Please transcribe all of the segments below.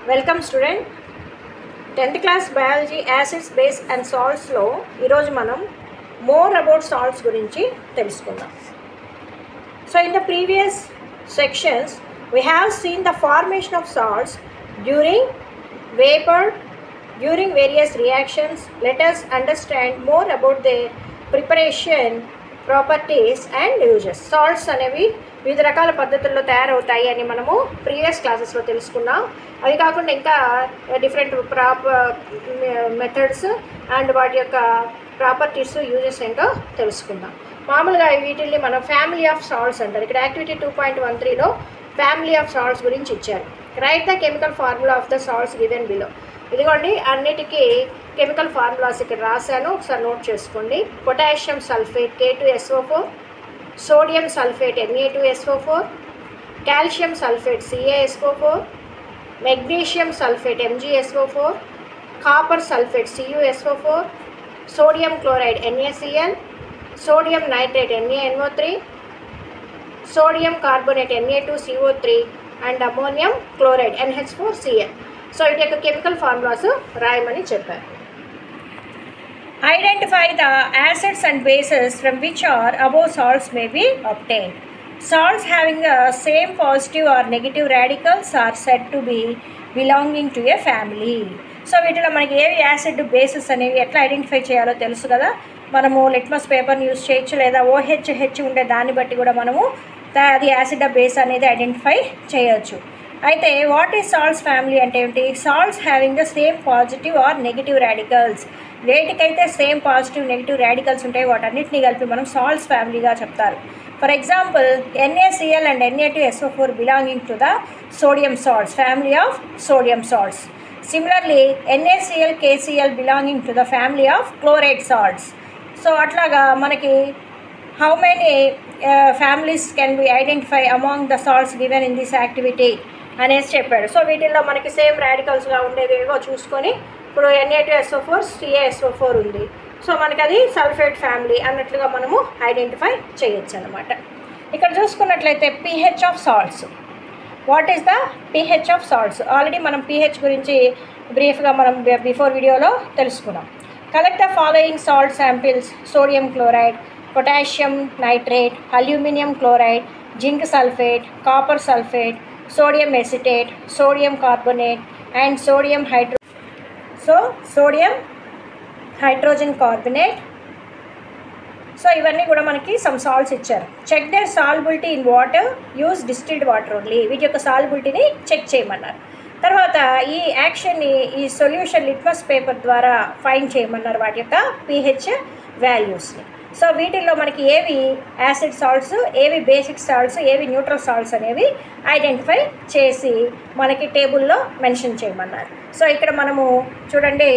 Welcome student 10th class biology acids base and సాల్ట్స్లో ఈరోజు మనం మోర్ అబౌట్ సాల్ట్స్ గురించి తెలుసుకుందాం. So in the previous sections we have seen the formation of salts during vapor during various reactions. Let us understand more about their preparation properties and uses. Salts అనేవి వివిధ రకాల పద్ధతుల్లో తయారవుతాయి అని మనము previous క్లాసెస్లో తెలుసుకున్నాం. అది కాకుండా ఇంకా డిఫరెంట్ మెథడ్స్ అండ్ వాటి యొక్క ప్రాపర్టీస్ యూజెస్ ఏంటో తెలుసుకుందాం. మామూలుగా వీటిల్ని మనం ఫ్యామిలీ ఆఫ్ సాల్ట్స్ అంటారు. ఇక్కడ యాక్టివిటీ 2.13లో ఫ్యామిలీ ఆఫ్ సాల్ట్స్ గురించి ఇచ్చారు. Right the chemical formula of the salts given below. ఇదిగోండి అన్నిటికీ కెమికల్ ఫార్ములాస్ ఇక్కడ రాశాను, ఒకసారి నోట్ చేసుకోండి. Potassium sulphate K2SO4, sodium sulphate Na2SO4, calcium sulphate CaSO4, magnesium sulphate MgSO4, copper sulphate CuSO4, sodium chloride NaCl, sodium nitrate NaNO3, sodium carbonate Na2CO3 and ammonium chloride NH4Cl. So వీటి యొక్క chemical formulas రాయమని చెప్పారు. Identify the acids and bases from which are above salts may be obtained. Salts having the same positive or negative radicals are said to be belonging to a family. So వీటిలో మనకి ఏవి acid bases అనేవి ఎట్లా identify చేయాలో తెలుసు కదా. మనము litmus పేపర్ని యూజ్ చేయొచ్చు, లేదా OH ఉండే దాన్ని బట్టి కూడా మనము అది యాసిడ్ బేస్ అనేది ఐడెంటిఫై చేయొచ్చు. అయితే వాట్ ఈజ్ సాల్ట్స్ ఫ్యామిలీ అంటే ఏంటి? Salts having the same positive or negative radicals. వేటికైతే సేమ్ పాజిటివ్ నెగిటివ్ రాడికల్స్ ఉంటాయి వాటన్నిటిని కలిపి మనం సాల్ట్స్ ఫ్యామిలీగా చెప్తారు. For example NaCl and Na2SO4 belonging to the sodium salts, family of sodium salts. Similarly NaCl KCl belonging to the family of chloride salts. So అట్లాగా మనకి how many families can we identify among the salts given in this activity అనేసి చెప్పాడు. So వీటిల్లో మనకి same రాడికల్స్గా ఉండేవేవో చూసుకొని ఇప్పుడు Na2SO4 CaSO4 ఉంది. So మనకి అది సల్ఫేట్ ఫ్యామిలీ అన్నట్లుగా మనము ఐడెంటిఫై చేయొచ్చు అనమాట. ఇక్కడ చూసుకున్నట్లయితే pH of salts. What is the pH of salts? Already మనం pH గురించి బ్రీఫ్గా మనం బిఫోర్ వీడియోలో తెలుసుకున్నాం. Collect the following salt samples: sodium chloride, potassium nitrate, aluminium chloride, zinc sulphate, copper sulphate, sodium acetate, sodium carbonate and sodium hydrogen carbonate. So ఇవన్నీ కూడా మనకి some salts ఇచ్చారు. Check their solubility in water, use distilled water only. వీటి యొక్క సాల్బిలిటీని check చేయమన్నారు. తర్వాత ఈ యాక్షన్ని ఈ సొల్యూషన్ లిట్మస్ పేపర్ ద్వారా ఫైండ్ చేయమన్నారు వాటి యొక్క pH వాల్యూస్ని. సో వీటిల్లో మనకి ఏవి యాసిడ్ సాల్ట్స్, ఏవి బేసిక్ సాల్ట్స్, ఏవి న్యూట్రల్ సాల్ట్స్ అనేవి ఐడెంటిఫై చేసి మనకి టేబుల్లో మెన్షన్ చేయమన్నారు. సో ఇక్కడ మనము చూడండి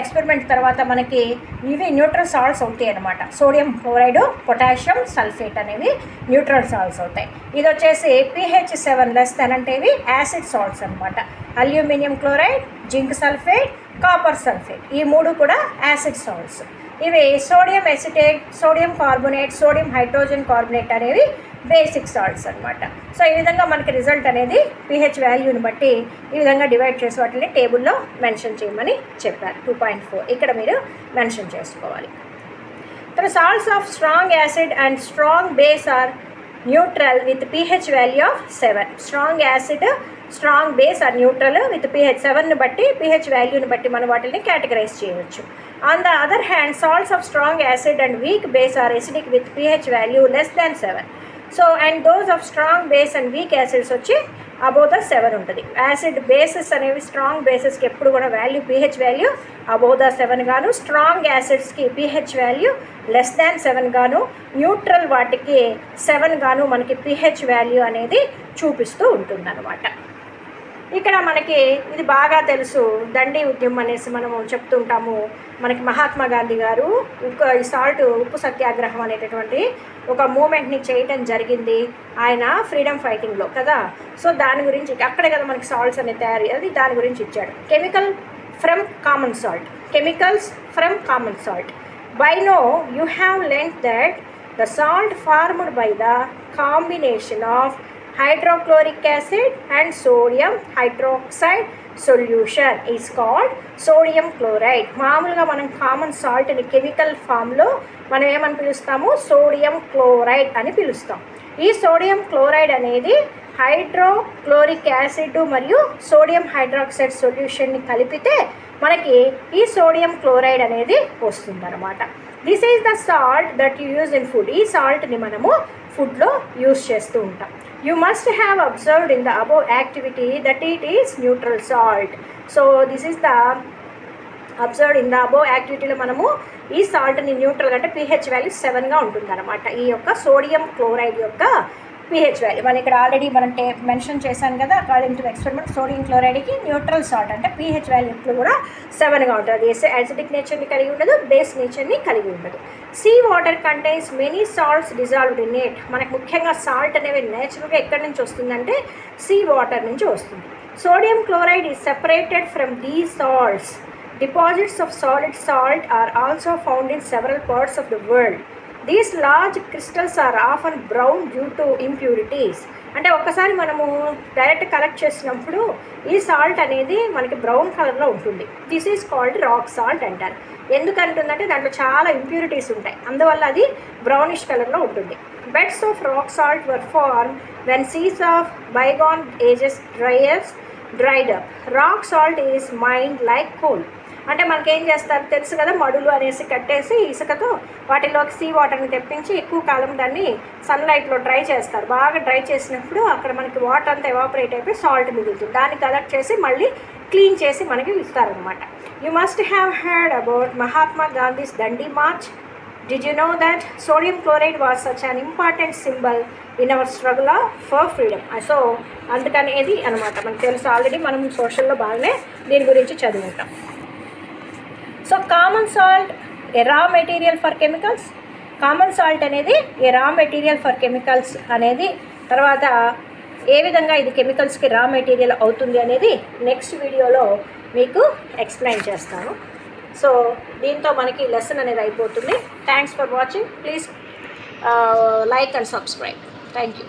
ఎక్స్పెరిమెంట్ తర్వాత మనకి ఇవి న్యూట్రల్ సాల్ట్స్ అవుతాయి అన్నమాట. సోడియం క్లోరైడ్, పొటాషియం సల్ఫేట్ అనేవి న్యూట్రల్ సాల్ట్స్ అవుతాయి. ఇది వచ్చేసి pH 7 లెస్ దెన్ అంటే ఇవి యాసిడ్ సాల్ట్స్ అనమాట. Aluminium chloride, zinc sulphate, copper sulphate ఈ మూడు కూడా యాసిడ్ సాల్ట్స్. ఇవి sodium acetate, sodium carbonate, sodium hydrogen carbonate అనేవి బేసిక్ సాల్ట్స్ అనమాట. సో ఈ విధంగా మనకి రిజల్ట్ అనేది pH వాల్యూని బట్టి ఈ విధంగా డివైడ్ చేసి వాటిని టేబుల్లో మెన్షన్ చేయమని చెప్పారు. 2.4 ఇక్కడ మీరు మెన్షన్ చేసుకోవాలి. తర్వాత salts of strong acid and strong base are neutral with pH value of 7. Strong acid, strong base are neutral with pH 7ని బట్టి pH వాల్యూని బట్టి మనం వాటిని కేటగరైజ్ చేయవచ్చు. On the other hand salts of strong acid and weak base are acidic with pH value less than 7. So and those of strong base and weak acids వచ్చి above the 7 ఉంటుంది. Acid bases అనేవి strong బేసెస్కి ఎప్పుడు కూడా pH value above the 7 గాను, strong యాసిడ్స్కి pH value less than 7 గాను, neutral వాటికి 7 గాను మనకి pH వాల్యూ అనేది చూపిస్తూ ఉంటుంది అన్నమాట. ఇక్కడ మనకి ఇది బాగా తెలుసు, దండి ఉద్యమం అనేసి మనము చెప్తుంటాము. మనకి మహాత్మా గాంధీ గారు ఈ సాల్ట్ ఉప్పు సత్యాగ్రహం అనేటటువంటి ఒక మూమెంట్ని చేయటం జరిగింది ఆయన ఫ్రీడమ్ ఫైటింగ్లో కదా. సో దాని గురించి అక్కడే కదా మనకి సాల్ట్స్ అనేది తయారు, అది దాని గురించి ఇచ్చాడు. Chemicals from common salt. By now you have learned that the salt formed by the combination of hydrochloric acid and sodium hydroxide solution is called sodium chloride. మామూలుగా మనం కామన్ సాల్ట్ని కెమికల్ ఫామ్లో మనం ఏమని పిలుస్తాము, సోడియం క్లోరైడ్ అని పిలుస్తాం. ఈ సోడియం క్లోరైడ్ అనేది హైడ్రోక్లోరిక్ యాసిడ్ మరియు సోడియం హైడ్రాక్సైడ్ సొల్యూషన్ని కలిపితే మనకి ఈ సోడియం క్లోరైడ్ అనేది వస్తుందన్నమాట. This is the salt that you use in food. ఈ సాల్ట్ని మనము ఫుడ్లో యూజ్ చేస్తూ ఉంటాం. You must have observed in the above activity that it is neutral salt. So this is the observed in the above activityలో మనము ఈ సాల్ట్ని neutral అంటే pH వాల్యూ 7గా ఉంటుందన్నమాట. ఈ యొక్క సోడియం క్లోరైడ్ యొక్క pH వాల్యూ మనం ఇక్కడ ఆల్రెడీ మనం మెన్షన్ చేశాను కదా, అకార్డింగ్ టు ఎక్స్పెరిమెంట్ సోడియం క్లోరైడ్కి న్యూట్రల్ సాల్ట్ అంటే pH వాల్యూ ఎప్పుడు కూడా 7గా ఉంటుంది. అది యాసిడిక్ నేచర్ని కలిగి ఉండదు, బేస్ నేచర్ని కలిగి ఉండదు. Sea water contains many salts dissolved in it. మనకు ముఖ్యంగా సాల్ట్ అనేవి నేచురల్గా ఎక్కడి నుంచి వస్తుందంటే సీ వాటర్ నుంచి వస్తుంది. Sodium chloride is separated from these salts. Deposits of solid salt are also found in several parts of the world. These large crystals are often brown due to impurities. అంటే ఒక్కసారి మనము direct collect చేసినప్పుడు ఈ salt అనేది మనకి brown కలర్లో ఉంటుంది. This is called rock salt అంటారు. ఎందుకంటుందంటే దాంట్లో చాలా ఇంప్యూరిటీస్ ఉంటాయి, అందువల్ల అది బ్రౌనిష్ కలర్లో ఉంటుంది. Beds of rock salt were form when seas of bygone ages dried up. Rock salt is mined like coal. అంటే మనకేం చేస్తారు తెలుసు కదా, మడులు అనేసి కట్టేసి ఇసుకతో వాటిలోకి సీ వాటర్ని తెప్పించి ఎక్కువ కాలం దాన్ని సన్లైట్లో డ్రై చేస్తారు. బాగా డ్రై చేసినప్పుడు అక్కడ మనకి వాటర్ అంతా ఎవాపరేట్ అయిపోయి సాల్ట్ మిగులుతుంది. దాన్ని కలెక్ట్ చేసి మళ్ళీ క్లీన్ చేసి మనకి ఇస్తారనమాట. You must have heard about Mahatma Gandhi's Dandi March. Did you know that sodium chloride was such an important symbol in our struggle for freedom? So అందుకని ఇది అనమాట మనకు తెలుసు, ఆల్రెడీ మనం సోషల్లో బాగానే దీని గురించి చదువుకుంటాం. So common salt A raw material for chemicals. Common salt అనేది ఏ రా మెటీరియల్ ఫర్ కెమికల్స్ అనేది, తర్వాత ఏ విధంగా ఇది కెమికల్స్కి రా మెటీరియల్ అవుతుంది అనేది నెక్స్ట్ వీడియోలో మీకు ఎక్స్ప్లెయిన్ చేస్తాను. సో దీంతో మనకి లెసన్ అనేది అయిపోతుంది. Thanks for watching. Please like and subscribe. Thank you.